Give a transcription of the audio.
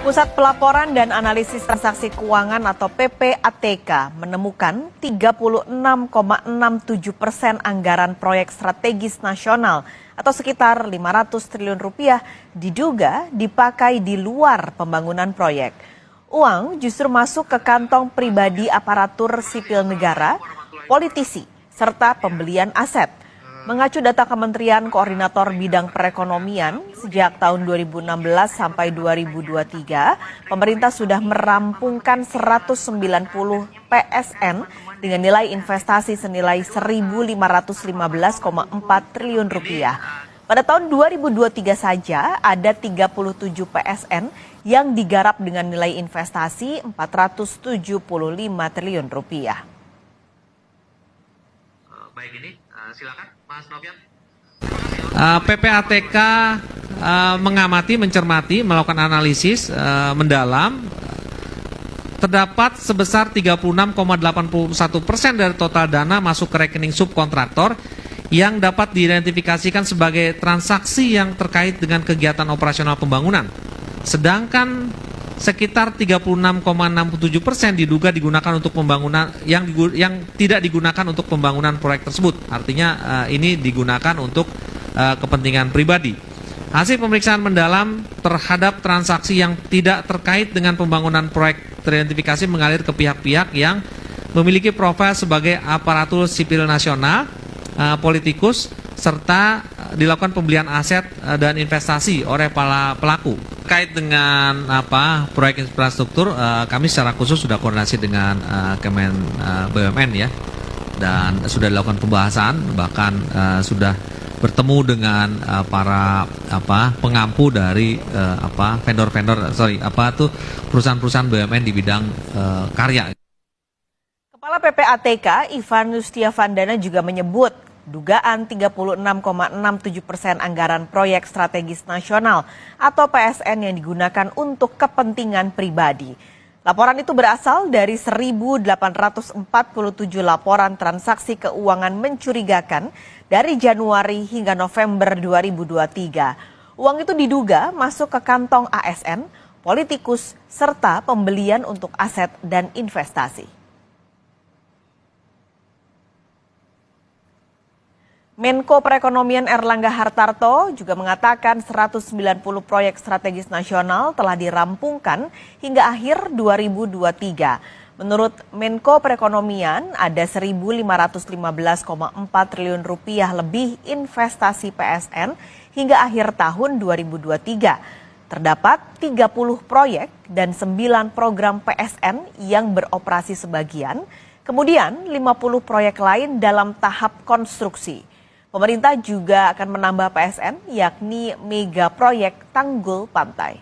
Pusat Pelaporan dan Analisis Transaksi Keuangan atau PPATK menemukan 36,67% anggaran proyek strategis nasional atau sekitar 500 triliun rupiah diduga dipakai di luar pembangunan proyek. Uang justru masuk ke kantong pribadi aparatur sipil negara, politisi, serta pembelian aset. Mengacu data Kementerian Koordinator Bidang Perekonomian, sejak tahun 2016 sampai 2023, pemerintah sudah merampungkan 190 PSN dengan nilai investasi senilai 1.515,4 triliun rupiah. Pada tahun 2023 saja ada 37 PSN yang digarap dengan nilai investasi 475 triliun rupiah. Baik, ini silakan Mas Novian. PPATK mengamati, mencermati, melakukan analisis mendalam. Terdapat sebesar 36,81% dari total dana masuk ke rekening subkontraktor yang dapat diidentifikasikan sebagai transaksi yang terkait dengan kegiatan operasional pembangunan. Sedangkan sekitar 36,67% diduga digunakan untuk pembangunan yang tidak digunakan untuk pembangunan proyek tersebut. Artinya ini digunakan untuk kepentingan pribadi. Hasil pemeriksaan mendalam terhadap transaksi yang tidak terkait dengan pembangunan proyek teridentifikasi mengalir ke pihak-pihak yang memiliki profil sebagai aparatur sipil nasional, politikus, serta dilakukan pembelian aset dan investasi oleh para pelaku. Terkait dengan proyek infrastruktur, kami secara khusus sudah koordinasi dengan Kemen BUMN ya, dan sudah dilakukan pembahasan, bahkan sudah bertemu dengan para pengampu dari perusahaan-perusahaan BUMN di bidang karya. Kepala PPATK Ivan Yustiavandana juga menyebut dugaan 36,67% anggaran proyek strategis nasional atau PSN yang digunakan untuk kepentingan pribadi. Laporan itu berasal dari 1.847 laporan transaksi keuangan mencurigakan dari Januari hingga November 2023. Uang itu diduga masuk ke kantong ASN, politikus, serta pembelian untuk aset dan investasi. Menko Perekonomian Erlangga Hartarto juga mengatakan 190 proyek strategis nasional telah dirampungkan hingga akhir 2023. Menurut Menko Perekonomian, ada 1.515,4 triliun rupiah lebih investasi PSN hingga akhir tahun 2023. Terdapat 30 proyek dan 9 program PSN yang beroperasi sebagian, kemudian 50 proyek lain dalam tahap konstruksi. Pemerintah juga akan menambah PSN, yakni mega proyek Tanggul Pantai.